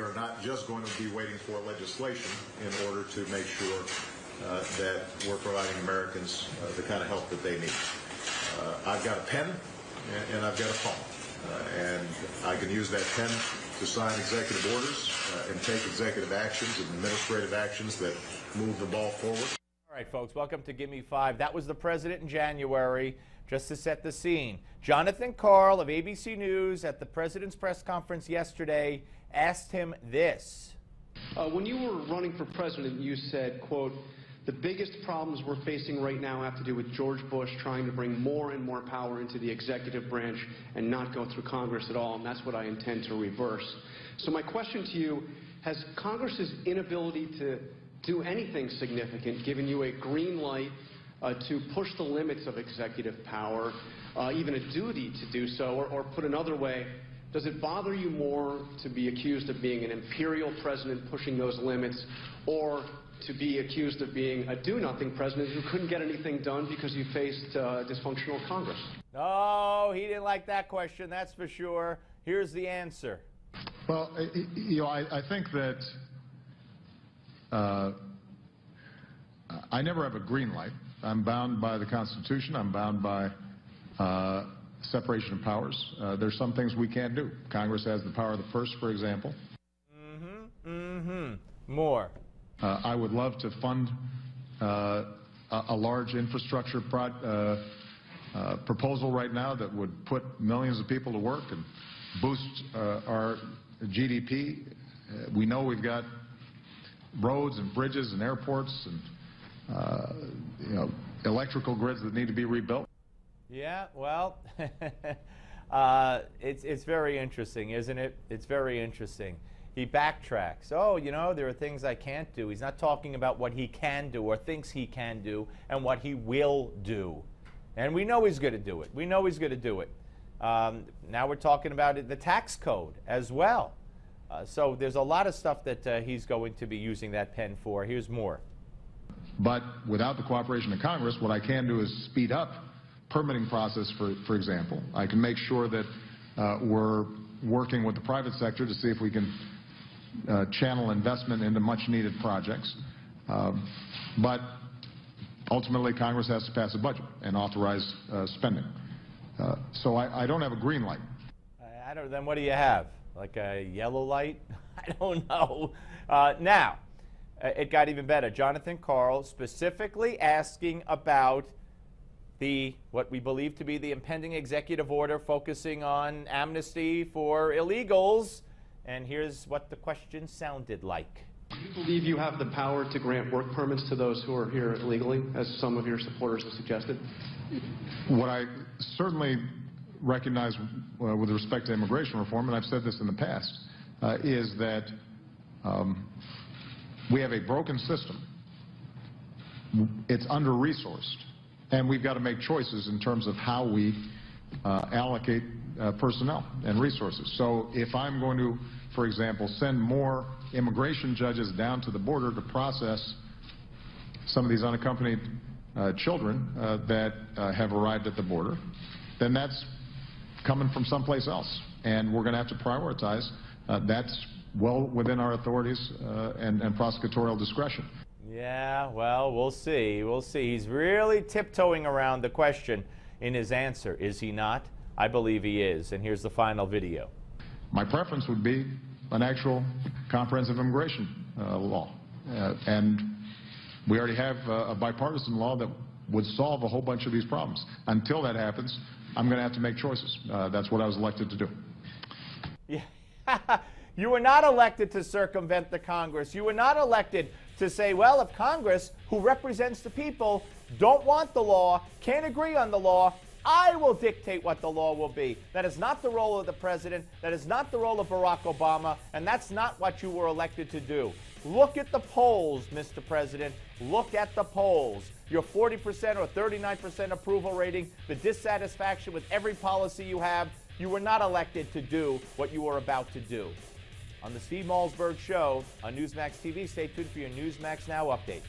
are not just going to be waiting for legislation in order to make sure that we're providing Americans the kind of help that they need. I've got a pen and I've got a phone, and I can use that pen to sign executive orders and take executive actions and administrative actions that move the ball forward. All right, folks, welcome to Give Me Five. That was the president in January. Just to set the scene, Jonathan Karl of ABC News at the president's press conference yesterday asked him this. When you were running for president, you said, quote, "The biggest problems we're facing right now have to do with George Bush trying to bring more and more power into the executive branch and not go through Congress at all, and that's what I intend to reverse." So my question to you, has Congress's inability to do anything significant given you a green light to push the limits of executive power, even a duty to do so, or put another way, does it bother you more to be accused of being an imperial president pushing those limits, or to be accused of being a do-nothing president who couldn't get anything done because you faced dysfunctional Congress? No, he didn't like that question, that's for sure. Here's the answer. Well, I think that I never have a green light. I'm bound by the Constitution. I'm bound by separation of powers. There's some things we can't do. Congress has the power of the purse, for example. More. I would love to fund a large infrastructure proposal right now that would put millions of people to work and boost our GDP. We know we've got roads and bridges and airports and electrical grids that need to be rebuilt. Yeah, well, it's very interesting, isn't it? It's very interesting. He backtracks. Oh, there are things I can't do. He's not talking about what he can do or thinks he can do and what he will do. And we know he's going to do it. We know he's going to do it. Now we're talking about the tax code as well. So there's a lot of stuff that he's going to be using that pen for. Here's more. But without the cooperation of Congress, what I can do is speed up permitting process, for example. I can make sure that we're working with the private sector to see if we can channel investment into much-needed projects. But ultimately, Congress has to pass a budget and authorize spending. So I don't have a green light. Then what do you have? Like a yellow light? I don't know. Now, it got even better. Jonathan Karl specifically asking about what we believe to be the impending executive order focusing on amnesty for illegals. And here's what the question sounded like. Do you believe you have the power to grant work permits to those who are here illegally, as some of your supporters have suggested? What I certainly recognize with respect to immigration reform, and I've said this in the past, is that we have a broken system. It's under-resourced, and we've got to make choices in terms of how we allocate personnel and resources. So if I'm going to, for example, send more immigration judges down to the border to process some of these unaccompanied children that have arrived at the border, then that's coming from someplace else, and we're going to have to prioritize. That's well within our authorities and prosecutorial discretion. Yeah, well, we'll see. We'll see. He's really tiptoeing around the question in his answer, is he not? I believe he is, and here's the final video. My preference would be an actual comprehensive immigration law, and we already have a bipartisan law that would solve a whole bunch of these problems. Until that happens, I'm going to have to make choices. That's what I was elected to do. Yeah. You were not elected to circumvent the Congress. You were not elected to say, well, if Congress, who represents the people, don't want the law, can't agree on the law, I will dictate what the law will be. That is not the role of the president. That is not the role of Barack Obama. And that's not what you were elected to do. Look at the polls, Mr. President. Look at the polls. Your 40% or 39% approval rating, the dissatisfaction with every policy you have, you were not elected to do what you were about to do. On the Steve Malzberg Show on Newsmax TV, stay tuned for your Newsmax Now update.